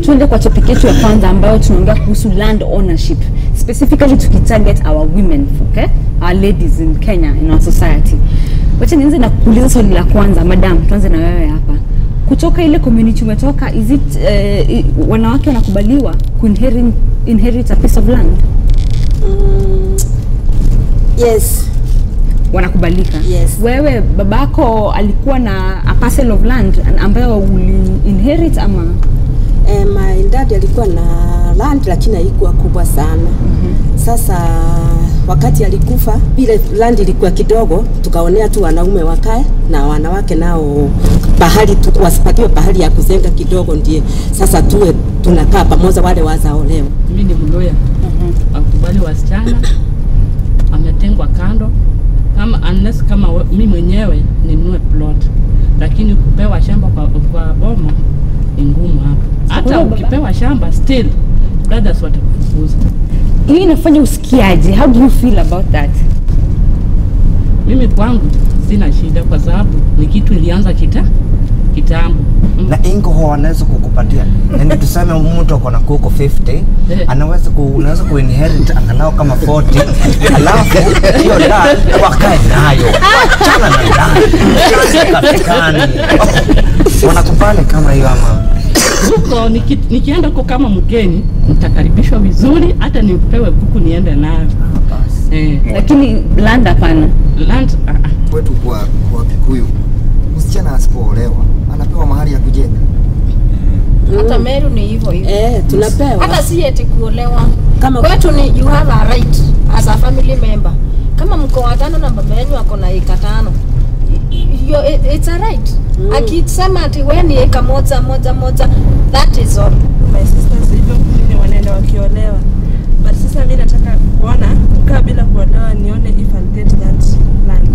tuende kwa topic yetu ya kwanza ambayo tunaongea kuhusu land ownership. Specifically tukitarget our women, okay? Our ladies in Kenya, in our society. Wacha nianze na kuuliza swali la kwanza, madam, tuanze na wewe hapa. Kutoka ile community umetoka, is it wanawake wanakubaliwa inherit a piece of land? Yes. Wanakubalika? Yes. Wewe babako alikuwa na a parcel of land ambayo uli inherit ama? My dad alikuwa na land lakini haikuwa kubwa sana. Sasa wakati alikufa, ile land ilikuwa kidogo, tukaonea tu wanaume wakae na wanawake nao pahali wasipatiwe pahali ya kuzenga kidogo, ndiye sasa tuwe tunakaa pamoja wale wazaolewa. Mimi ni Mluya. Wakubali wasichana ametengwa kando, kama unless kama mimi mwenyewe ninunue plot, lakini kupewa shamba kwa boma ni ngumu hapa. Hata ukipewa shamba still brothers watakufukuza. Hii inafanya usikiaje? How do you feel about that? Mimi kwangu sina shida kwa sababu ni kitu ilianza kitambo. Na ingo wanaweza kukupatia. Yaani tuseme mtu ako na kuko 50, unaweza kuinherit angalau kama 40, alafu hiyo land wakae nayo. Chana na land. Wanakupale kama hiyo ama huko nikienda huko kama mgeni nitakaribishwa vizuri, hata nipewe kuku niende nayo. Lakini land hapana. Land kwetu kwa Kikuyu, msichana asipoolewa anapewa mahali ya kujenga. Hata Meru ni hivyo hivyo. Tunapewa. Hata si eti kuolewa. Kama kwetu ni you have a right as a family member. Kama mko watano na baba yenu wako na eka 5, it's a right. Akisema ati wewe ni eka moja, that is all. My sisters hivyo ni wanaenda wakiolewa. But sasa mimi nataka kuona kukaa bila kuolewa, nione if I'll get that land.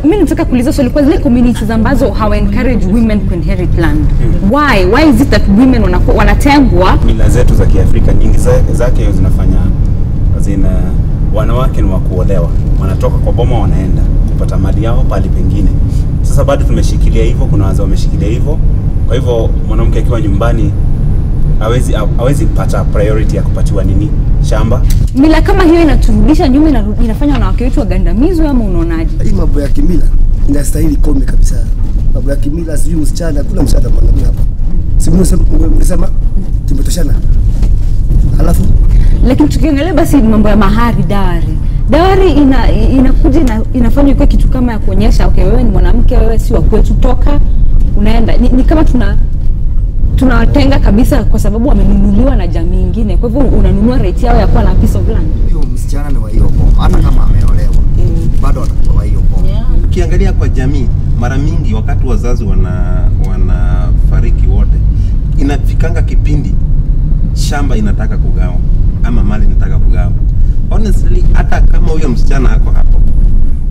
Mimi nataka kuuliza swali, kwa zile communities ambazo hawa encourage women to inherit land. Why is it that women wanatengwa? Mila zetu za Kiafrika nyingi zake zinafanya wanawake ni wa kuolewa. Wanatoka kwa boma wanaenda kupata mali yao pale pengine. Sasa bado tumeshikilia hivyo, kuna wazee wameshikilia hivyo. Kwa hivyo mwanamke akiwa nyumbani hawezi pata priority ya kupatiwa shamba. Mila kama hiyo inaturudisha nyuma, inafanya wanawake wetu wagandamizwe, ama unaonaje? Hii mambo ya kimila inastahili kome kabisa. Mambo ya kimila sijui msichana, kuna msichana mwanamke hapa. Mlisema tumetoshana. Alafu lakini tukiangalia basi mambo ya mahari, dawari inakuja inafanya ikuwe kitu kama ya kuonyesha okay, wewe ni mwanamke, wewe si wa kwetu, toka unaenda. Ni kama tunawatenga kabisa kwa sababu wamenunuliwa na jamii nyingine. Kwa hivyo unanunua right yao ya kuwa na piece of land. Hiyo msichana ni wa hiyo boma, hata kama ameolewa bado atakuwa wa hiyo boma. Ukiangalia kwa jamii, mara mingi wakati wazazi wanafariki wote, inafikanga kipindi shamba inataka kugawa ama mali inataka kugawa. Honestly, hata kama huyo msichana ako hapo,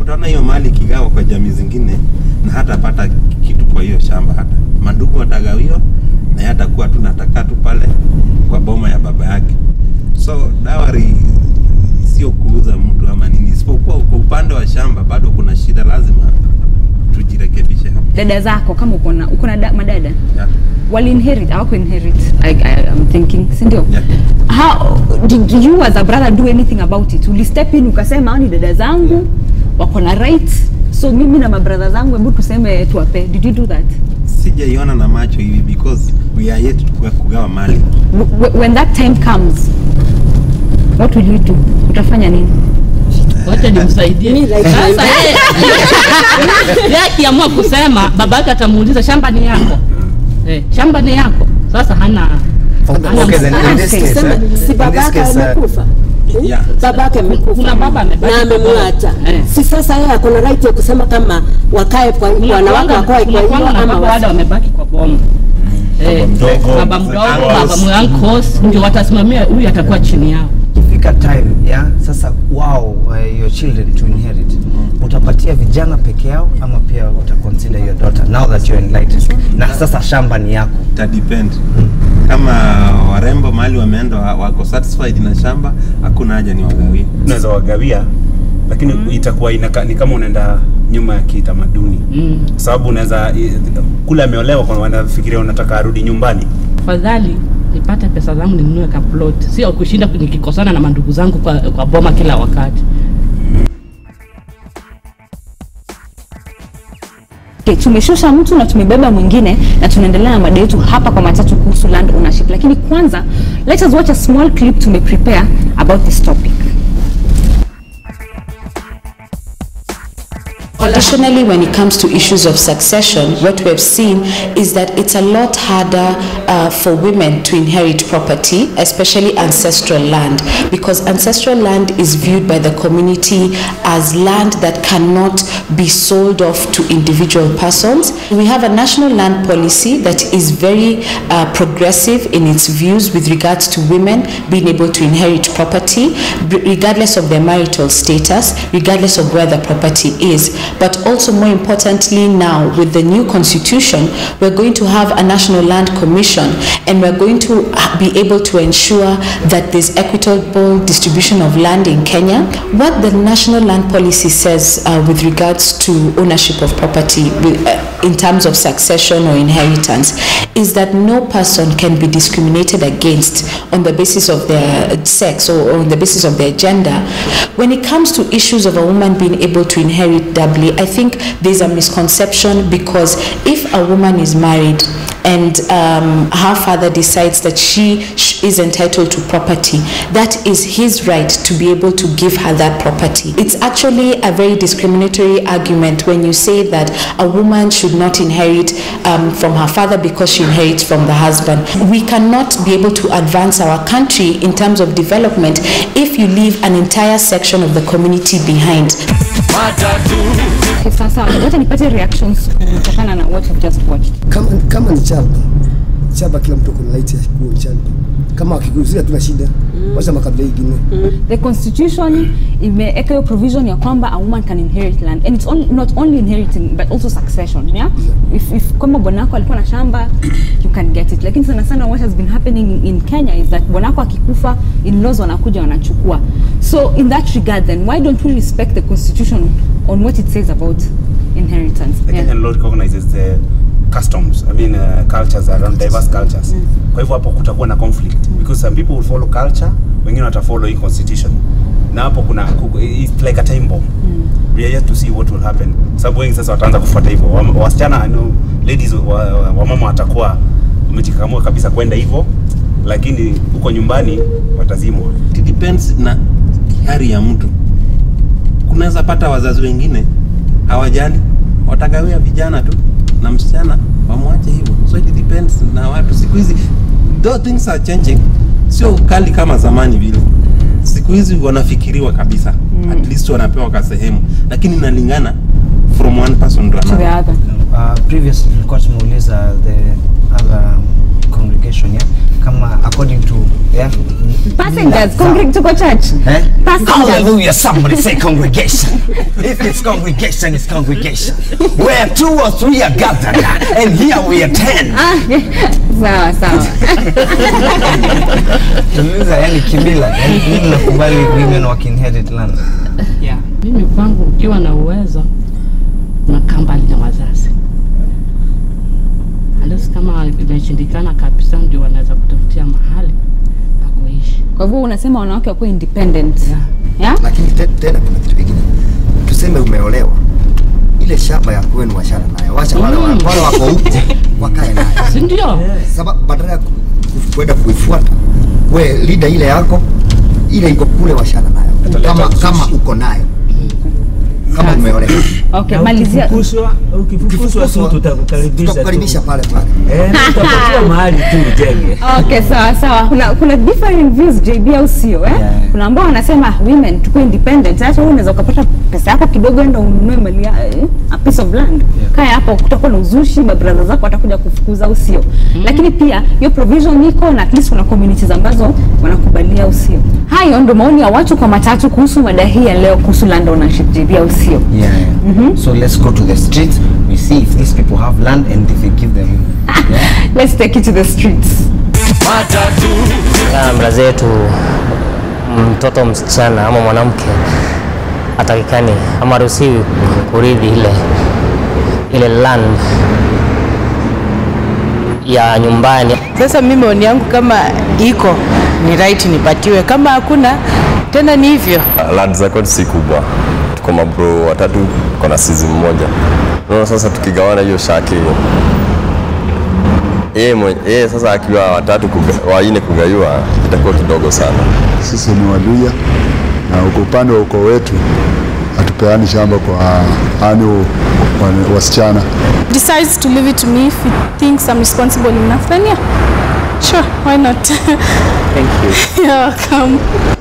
utaona hiyo mali kigawa kwa jamii zingine na hata pata kitu kwa hiyo shamba, hata mandugu watagawiwa na hata kuwa tu nataka tu pale kwa boma ya baba yake. So dawari sio kuuza mtu ama nini, isipokuwa kwa upande wa shamba bado kuna shida, lazima tujirekebishe hapo. Dada zako kama uko na madada, wali inherit au inherit, I'm thinking, si ndio? How did you as a brother do anything about it? Uli step in ukasema ni dada zangu wako na right, so mimi na mabrother zangu hebu tuseme tuwape? Did you do that? Sijaiona na macho hivi because we are yet to kugawa mali. When that time comes, what will you do? Utafanya nini? Wacha nimsaidie. Sasa yeye akiamua kusema babake atamuuliza shamba ni yako. Shamba ni yako. Sasa hana. Okay, then in this case, si babake amekufa. Babake amekufa. Kuna baba amebaki na amemwacha. Si sasa yeye ako na right ya kusema kama wakae kwa hiyo wanawake wakae kwa hiyo ama wale wamebaki kwa boma. Baba mdogo, baba mwanangu ndio watasimamia, huyu atakuwa chini yao. Ikifika time sasa your children to inherit, utapatia vijana peke yao ama pia utaconsider your daughter now that you're enlightened? Na sasa shamba ni yako. It depends. Kama warembo mali wameenda wako satisfied na shamba, hakuna haja ni wagawie. Unaweza wagawia, lakini itakuwa ni kama unaenda nyuma ya kitamaduni. Sababu unaweza kula ameolewa kwa wanafikiria unataka arudi nyumbani. Fadhali nipate pesa zangu ninunue ka plot. Sio kushinda nikikosana na mandugu zangu kwa boma kila wakati. Okay, tumeshusha mtu na tumebeba mwingine na tunaendelea na mada yetu hapa kwa Matatu kuhusu land ownership. Lakini kwanza, let us watch a small clip tumeprepare about this topic. Additionally, when it comes to issues of succession, what we have seen is that it's a lot harder for women to inherit property, especially ancestral land, because ancestral land is viewed by the community as land that cannot be sold off to individual persons. We have a national land policy that is very progressive in its views with regards to women being able to inherit property, regardless of their marital status, regardless of where the property is. But also more importantly now, with the new constitution, we're going to have a National Land Commission, and we're going to be able to ensure that there's equitable distribution of land in Kenya. What the National Land Policy says with regards to ownership of property in terms of succession or inheritance is that no person can be discriminated against on the basis of their sex or on the basis of their gender. When it comes to issues of a woman being able to inherit doubly, I think there's a misconception, because if a woman is married and her father decides that she is entitled to property, that is his right to be able to give her that property. It's actually a very discriminatory argument when you say that a woman should not inherit from her father because she inherits from the husband. We cannot be able to advance our country in terms of development if you leave an entire section of the community behind. Okay, sasa wacha nipate reactions kutokana na what you've just watched. Kama ni chaba kila mtu kuna light ya kuwa mchana. Kama akikuzuia tuna shida. Wacha makabila ingine. The constitution imeweka hiyo provision ya kwamba a woman can inherit land, and it's not only inheriting but also succession, yeah? If kama bwanako alikuwa na shamba, you can get it. Lakini sana sana what has been happening in Kenya is that bwanako akikufa, in-laws wanakuja wanachukua. So in that regard then, why don't we respect the constitution on what it says about inheritance? The Kenyan law recognizes the customs, cultures around diverse cultures. Kwa hivyo hapo kutakuwa na conflict because some people will follow culture, wengine watafollow hii constitution. Na hapo it's like a time bomb. We are yet to see what will happen. Sababu wengi sasa wataanza kufuata hivyo. Wasichana, ladies wa mama watakuwa wamejikakamua kabisa kwenda hivyo, lakini huko nyumbani watazimwa. It depends na hali ya mtu. Kunaweza pata wazazi wengine hawajali, watagawia vijana tu na msichana wamwache hivyo. So it depends na watu. Siku hizi though things are changing, sio kali kama zamani vile. Siku hizi wanafikiriwa kabisa. At least wanapewa kwa sehemu, lakini inalingana from one person to another. Previously tulikuwa tumeuliza the other congregation, yeah, kama according to passengers to go church. Hallelujah, somebody say congregation. If it's congregation, it's congregation. Where 2 or 3 are gathered, and here we are 10. Sawa. Tuliza yani kimila, mimi nakubali women wakinherit land. Yeah. Mimi kwangu ukiwa na uwezo unakaa mbali na wazazi. Unless kama imeshindikana kabisa ndio wanaweza kutafutia mahali pa kuishi. Kwa hivyo unasema wanawake wako independent. Yeah? Lakini tena kuna kitu kingine. Tuseme umeolewa. Ile shamba ya kwenu washana nayo. Wacha wale wako huko wakae nayo. Si ndio? Sababu badala ya kwenda kuifuata, wewe leader ile yako ile iko kule washana nayo. Kama uko nayo. Kama umeolewa. Okay, malizia. Ukifukuzwa sio tutakukaribisha pale. Tutapatia mahali tu ujenge. Okay, sawa. Kuna different views JB au sio, eh? Kuna ambao wanasema women tuko independent. Hata wewe unaweza kupata pesa yako kidogo ndio ununue mali a piece of land. Kaya hapo kutakuwa na uzushi, mabrother zako watakuja kufukuza au sio. Lakini pia hiyo provision iko na at least kuna communities ambazo wanakubalia au sio. Hayo ndio maoni ya watu kwa Matatu kuhusu mada hii ya leo kuhusu land ownership JB au sio. Yeah. So let's go to the streets. We see if these people have land and if we give them. Yeah. Let's take it to the streets. Mila zetu, mtoto msichana ama mwanamke atakikani ama ruhusiwi kurithi ile land ya nyumbani. Sasa mimi maoni yangu kama iko ni right nipatiwe, kama hakuna tena ni hivyo. Land za kwetu si kubwa, tuko mabro watatu, tuko na sisi mmoja. Unaona sasa tukigawana hiyo shaki sasa akiwa watatu waine kugaiwa itakuwa kidogo sana. Sisi ni Waluya na uko upande wa ukoo wetu hatupeani shamba kwa wasichana. Decides to leave it to me if he thinks I'm responsible enough, then yeah, sure, why not? Thank you. You're welcome.